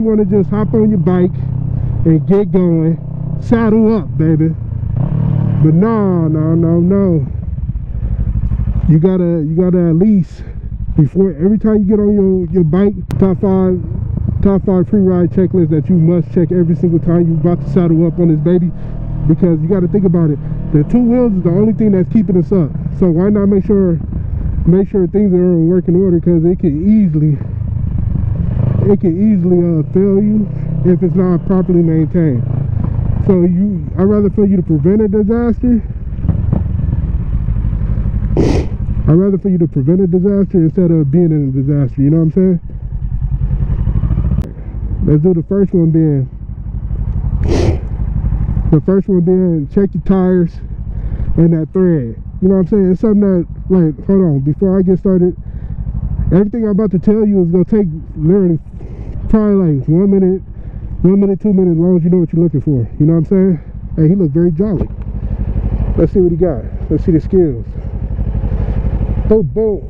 You want to just hop on your bike and get going, saddle up, baby. But no. You gotta at least, before every time you get on your bike, top five free ride checklist that you must check every single time you about to saddle up on this baby. Because you got to think about it, the two wheels is the only thing that's keeping us up. So why not make sure things are in working order, because it can easily fail you if it's not properly maintained. So I'd rather for you to prevent a disaster. I'd rather for you to prevent a disaster instead of being in a disaster, you know what I'm saying? Let's do the first one then. The first one being, check your tires and that thread. You know what I'm saying? It's something that, like, hold on, before I get started, everything I'm about to tell you is gonna take literally probably like 1 minute, 2 minutes, as long as you know what you're looking for. You know what I'm saying? Hey, he looked very jolly. Let's see what he got. Let's see the skills. Boom.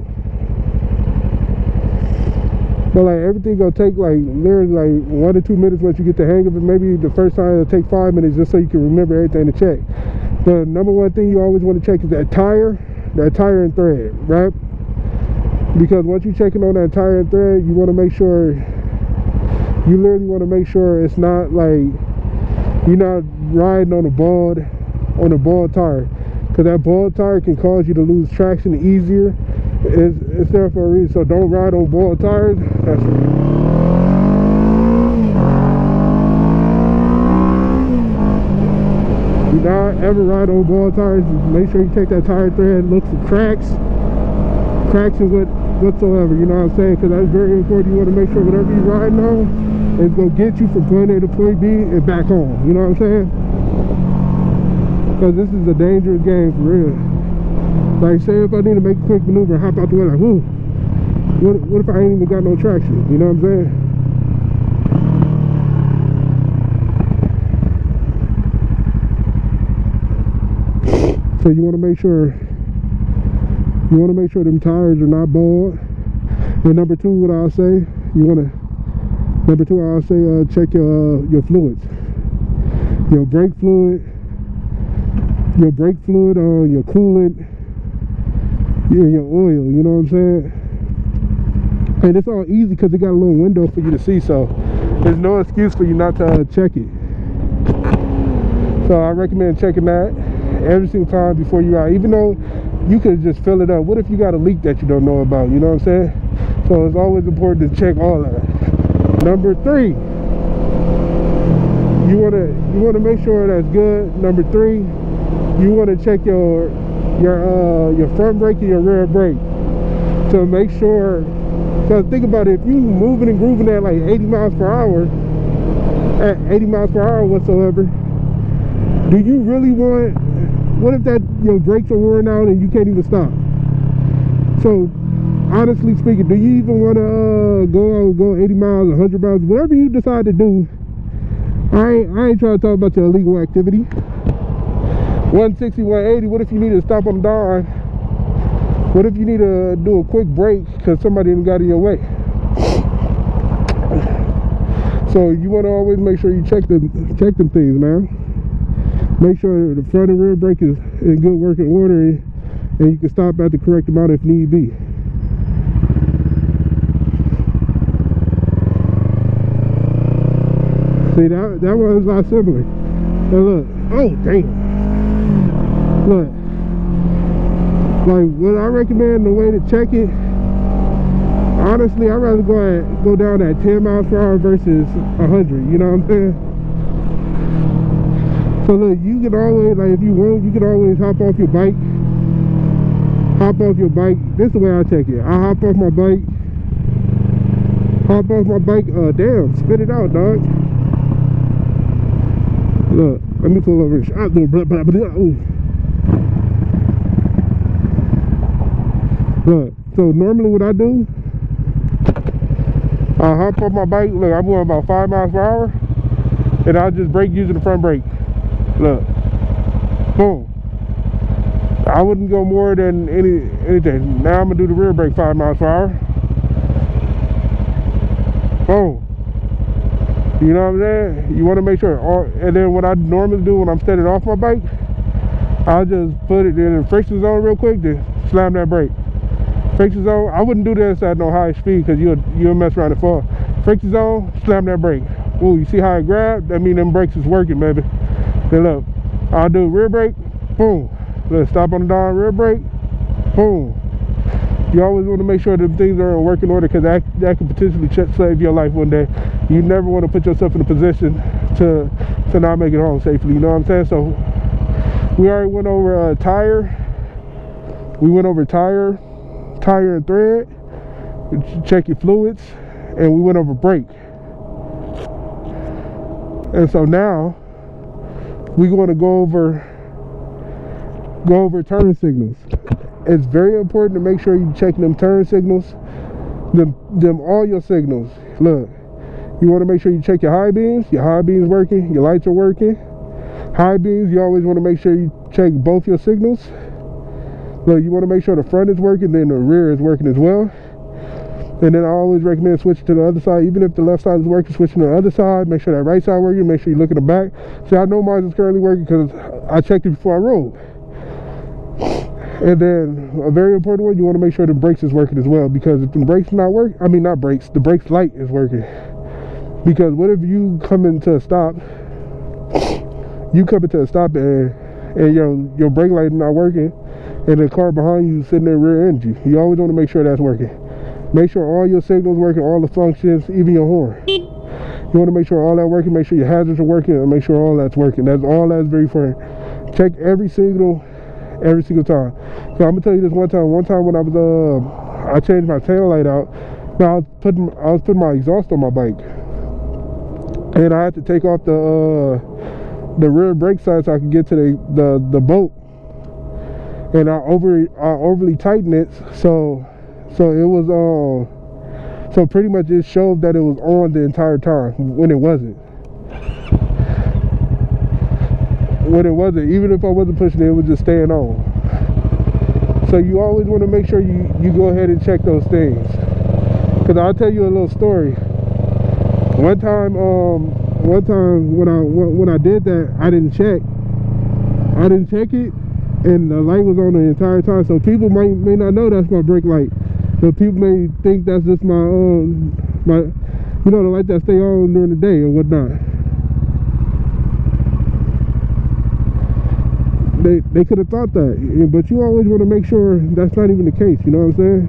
But like, everything gonna take like literally like 1 to 2 minutes once you get the hang of it. Maybe the first time it'll take 5 minutes just so you can remember everything to check. The number one thing you always want to check is that tire and thread, right? Because once you're checking on that tire and thread, you want to make sure, you literally want to make sure it's not like you're not riding on a bald tire, because that bald tire can cause you to lose traction easier. It's there for a reason. So don't ride on bald tires. That's do not ever ride on bald tires. Make sure you take that tire thread, look for cracks and whatsoever, you know what I'm saying? Because that's very important. You want to make sure whatever you're riding on is going to get you from point A to point B and back home, you know what I'm saying? Because this is a dangerous game for real. Like, say if I need to make a quick maneuver and hop out the way, like, whoo, what if I ain't even got no traction, you know what I'm saying? So you want to make sure them tires are not bald. And number two, what I'll say, check your fluids, your brake fluid, your coolant, your oil. You know what I'm saying? And it's all easy because it got a little window for you to see, so there's no excuse for you not to check it. So I recommend checking that every single time before you ride, even though you could just fill it up. What if you got a leak that you don't know about? You know what I'm saying? So it's always important to check all that. Number three, you want to make sure that's good. Number three, you want to check your front brake and your rear brake to make sure. So think about it, if you moving and grooving at like 80 miles per hour whatsoever, do you really want, what if that your brakes are worn out and you can't even stop? So honestly speaking, do you even want to go 80 miles, 100 miles, whatever you decide to do? I ain't trying to talk about your illegal activity. 160, 180, what if you need to stop on the dime? What if you need to do a quick break because somebody done got in your way? So you want to always make sure you check them things, man. Make sure the front and rear brake is in good working order, and you can stop at the correct amount if need be. See, that was a lot simpler. Now look, oh damn. Look, like what I recommend, the way to check it, honestly, I'd rather go down at 10 miles per hour versus 100, you know what I'm saying? So look, you can always, like if you want, you can always hop off your bike. This is the way I check it. I hop off my bike. Damn, spit it out, dog. Look, let me pull over and shot. Look, so normally what I do, I hop off my bike. Look, I'm going about 5 miles per hour, and I'll just brake using the front brake. Look, boom. I wouldn't go more than anything. Now I'm gonna do the rear brake 5 miles per hour. Boom. You know what I'm saying? You want to make sure. And then what I normally do when I'm standing off my bike, I'll just put it in the friction zone real quick, then slam that brake. Friction zone, I wouldn't do this at no high speed because you'll mess around and fall. Friction zone, slam that brake. Ooh, you see how it grabbed? That means them brakes is working, baby. Then look, I'll do rear brake, boom. Let's stop on the dime, rear brake, boom. You always want to make sure that things are in working order because that could potentially save your life one day. You never want to put yourself in a position to not make it home safely, you know what I'm saying? So we already went over tire. We went over tire and thread, check your fluids, and we went over brake. And so now we're going to go over turn signals. It's very important to make sure you check them turn signals, them all your signals. Look, you want to make sure you check your high beams. Your high beams working, your lights are working. High beams, you always want to make sure you check both your signals. Look, you want to make sure the front is working, then the rear is working as well. And then I always recommend switching to the other side. Even if the left side is working, switching to the other side. Make sure that right side working. Make sure you look in the back. See, I know mine is currently working because I checked it before I rode. And then a very important one, you want to make sure the brakes is working as well. Because if the brakes not working, the brakes light is working. Because what if you come into a stop? You come into a stop and your brake light is not working, and the car behind you sitting there rear-ended you. You always want to make sure that's working. Make sure all your signals working, all the functions, even your horn. You want to make sure all that working, make sure your hazards are working, and make sure all that's working. That's very important. Check every single time. So I'm gonna tell you this one time when I changed my tail light out. Now I was putting my exhaust on my bike, and I had to take off the rear brake side so I could get to the bolt. And I overly tightened it, so it was so pretty much it showed that it was on the entire time when it wasn't. Even if I wasn't pushing it, it was just staying on. So you always want to make sure you go ahead and check those things. Because I'll tell you a little story. One time when I did that, I didn't check it, and the light was on the entire time. So people may not know that's my brake light. So people may think that's just my the light that stay on during the day or whatnot. They could have thought that, but you always want to make sure that's not even the case. You know what I'm saying?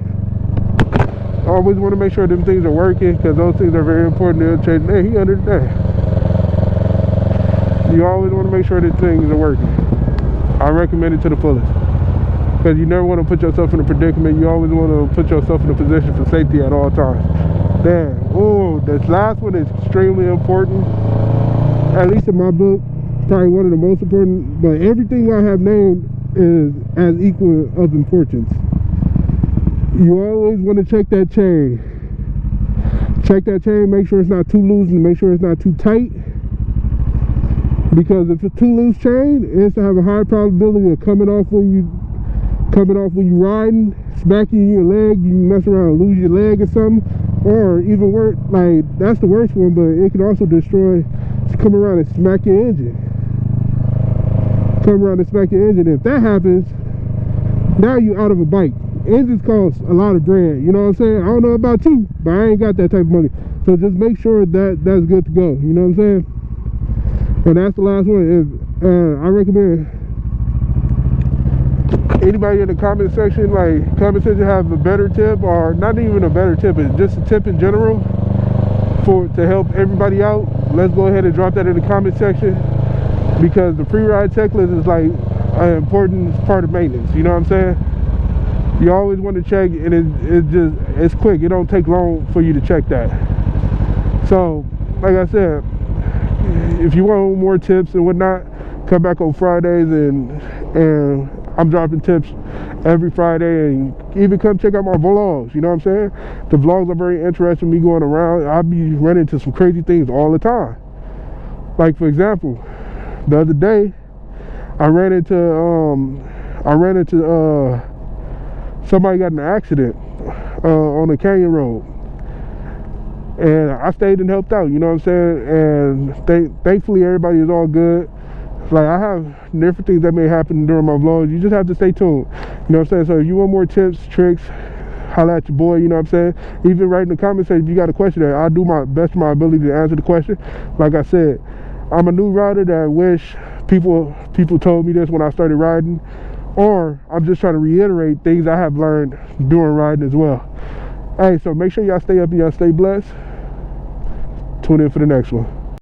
Always want to make sure them things are working, because those things are very important. They'll change. Hey, he under the day. You always want to make sure that things are working. I recommend it to the fullest, because you never want to put yourself in a predicament. You always want to put yourself in a position for safety at all times. Damn. Oh, this last one is extremely important, at least in my book. Probably one of the most important, but everything I have named is as equal of importance. You always want to check that chain. Check that chain, make sure it's not too loose and make sure it's not too tight. Because if it's too loose chain, it's to have a high probability of coming off when you riding, smacking your leg, you mess around and lose your leg or something. Or even worse, like that's the worst one, but it can also destroy, come around and smack your engine. If that happens, now you out of a bike. Engines cost a lot of bread, you know what I'm saying? I don't know about you, but I ain't got that type of money. So just make sure that that's good to go, you know what I'm saying? And that's the last one. I recommend anybody in the comment section, have a better tip, or not even a better tip, but just a tip in general to help everybody out. Let's go ahead and drop that in the comment section, because the pre-ride checklist is like an important part of maintenance, you know what I'm saying? You always want to check, and it's quick. It don't take long for you to check that. So like I said, if you want more tips and whatnot, come back on Fridays, and I'm dropping tips every Friday, and even come check out my vlogs, you know what I'm saying? The vlogs are very interesting, me going around. I'll be running into some crazy things all the time. Like, for example, the other day, I ran into somebody got in an accident on a canyon road, And I stayed and helped out, you know what I'm saying? And thankfully everybody is all good. Like, I have different things that may happen during my vlogs. You just have to stay tuned, you know what I'm saying? So if you want more tips, tricks, holla at your boy, you know what I'm saying? Even write in the comments section if you got a question there. I'll do my best of my ability to answer the question. Like I said, I'm a new rider that I wish people told me this when I started riding, or I'm just trying to reiterate things I have learned during riding as well. Hey, so make sure y'all stay up and y'all stay blessed. Tune in for the next one.